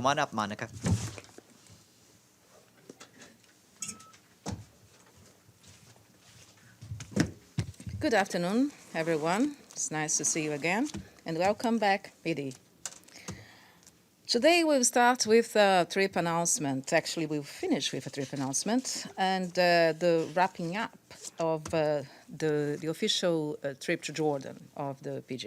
Come on up มานะครับ Good afternoon, everyone. It's nice to see you again, and welcome back, PD. Today we'll start with a trip announcement. Actually, we'll finish with a trip announcement and the wrapping up of the official trip to Jordan of the PJ.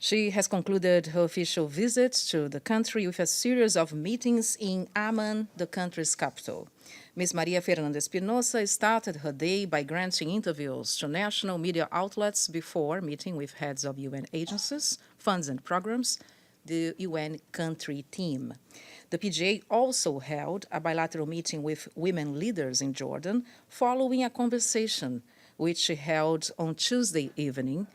She has concluded her official visit to the country with a series of meetings in Amman, the country's capital. Ms. María Fernanda Espinosa started her day by granting interviews to national media outlets before meeting with heads of UN agencies, funds and programs, the UN country team. The PGA also held a bilateral meeting with women leaders in Jordan following a conversation which she held on Tuesday evening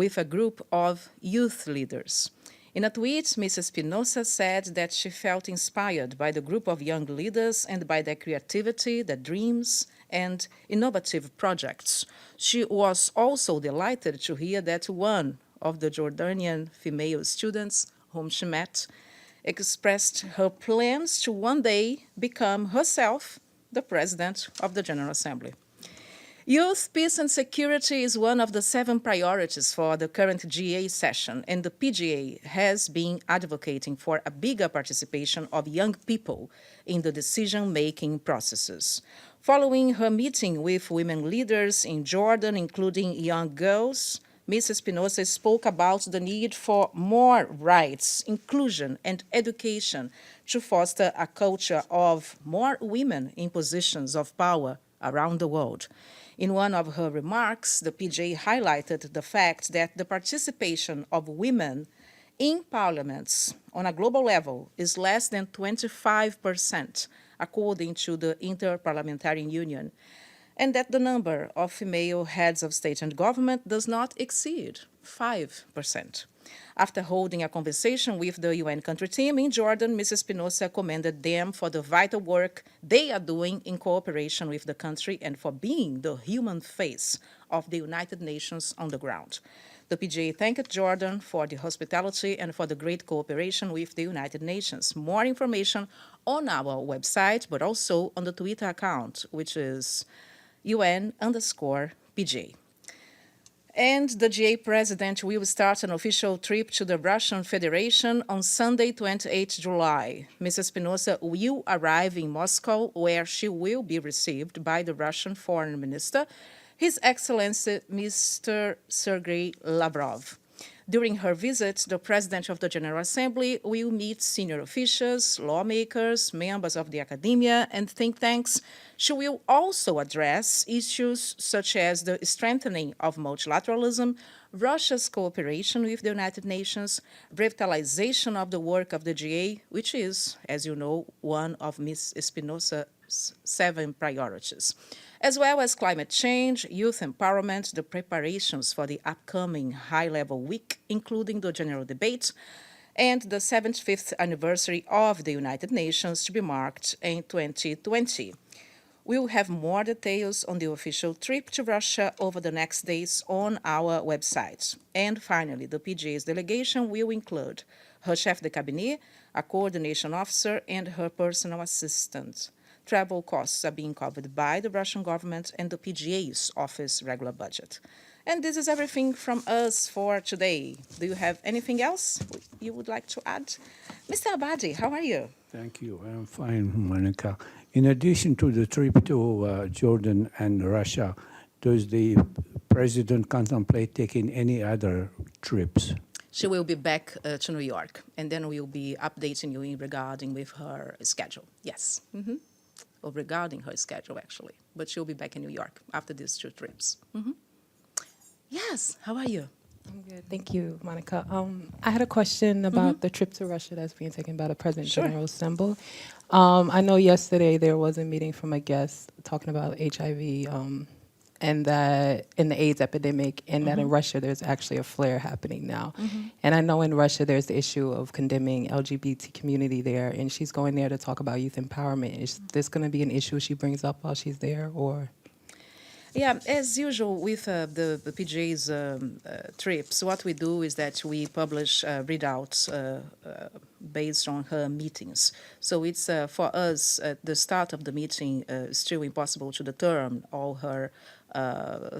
with a group of youth leaders. In a tweet, Ms. Espinosa said that she felt inspired by the group of young leaders and by their creativity, their dreams, and innovative projects. She was also delighted to hear that one of the Jordanian female students whom she met expressed her plans to one day become herself the president of the General Assembly. Youth, peace and security is one of the 7 priorities for the current GA session, and the PGA has been advocating for a bigger participation of young people in the decision-making processes. Following her meeting with women leaders in Jordan, including young girls, Ms. Espinosa spoke about the need for more rights, inclusion, and education to foster a culture of more women in positions of power around the world. In one of her remarks, the PJ highlighted the fact that the participation of women in parliaments on a global level is less than 25%, according to the Inter-Parliamentarian Union, and that the number of female heads of state and government does not exceed 5%. After holding a conversation with the UN country team in Jordan, Ms. Espinosa commended them for the vital work they are doing in cooperation with the country and for being the human face of the United Nations on the ground. The PGA thanked Jordan for the hospitality and for the great cooperation with the United Nations. More information on our website, but also on the Twitter account, which is UN_PGA. And the GA president will start an official trip to the Russian Federation on Sunday, 28 July. Ms. Espinosa will arrive in Moscow, where she will be received by the Russian Foreign Minister, His Excellency Mr. Sergei Lavrov. During her visit, the President of the General Assembly will meet senior officials, lawmakers, members of the academia, and think tanks. She will also address issues such as the strengthening of multilateralism, Russia's cooperation with the United Nations, revitalization of the work of the GA, which is, as you know, one of Ms. Espinosa's 7 priorities, as well as climate change, youth empowerment, the preparations for the upcoming high-level week, including the general debate, and the 75th anniversary of the United Nations to be marked in 2020. We will have more details on the official trip to Russia over the next days on our website. And finally, the PGA's delegation will include her chef de cabinet, a coordination officer, and her personal assistant. Travel costs are being covered by the Russian government and the PGA's office regular budget. And this is everything from us for today. Do you have anything else you would like to add? Mr. Abadi, how are you? Thank you. I'm fine, Monica. In addition to the trip to Jordan and Russia, does the president contemplate taking any other trips? She will be back to New York, and then we'll be updating you in regarding with her schedule. Yes. Or regarding her schedule, actually. But she'll be back in New York after these 2 trips. Yes, how are you? I'm good. Thank you, Monica. I had a question about the trip to Russia that's being taken by the President Sure. General Assembly. I know yesterday there was a meeting from a guest talking about HIV and that in the AIDS epidemic, and that in Russia there's actually a flare happening now. And I know in Russia there's the issue of condemning LGBT community there, and she's going there to talk about youth empowerment. Is this going to be an issue she brings up while she's there, or? Yeah, as usual with the PJ's trips, what we do is that we publish readouts based on her meetings. So it's for us at the start of the meeting still impossible to determine all her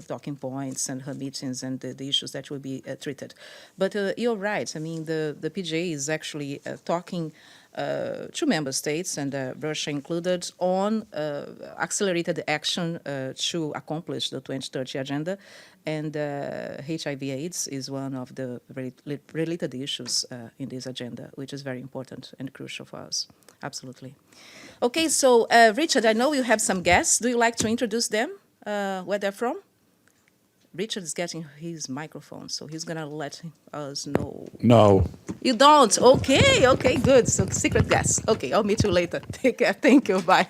talking points and her meetings and the issues that will be treated. But you're right. I mean, the PJ is actually talking to member states, and Russia included, on accelerated action to accomplish the 2030 agenda. And HIV/AIDS is one of the related issues in this agenda, which is very important and crucial for us. Absolutely. Okay, so Richard, I know you have some guests. Do you like to introduce them, where they're from? Richard is getting his microphone, so he's going to let us know. No. You don't? Okay, good. So secret guest. Okay, I'll meet you later. Take care. Thank you. Bye.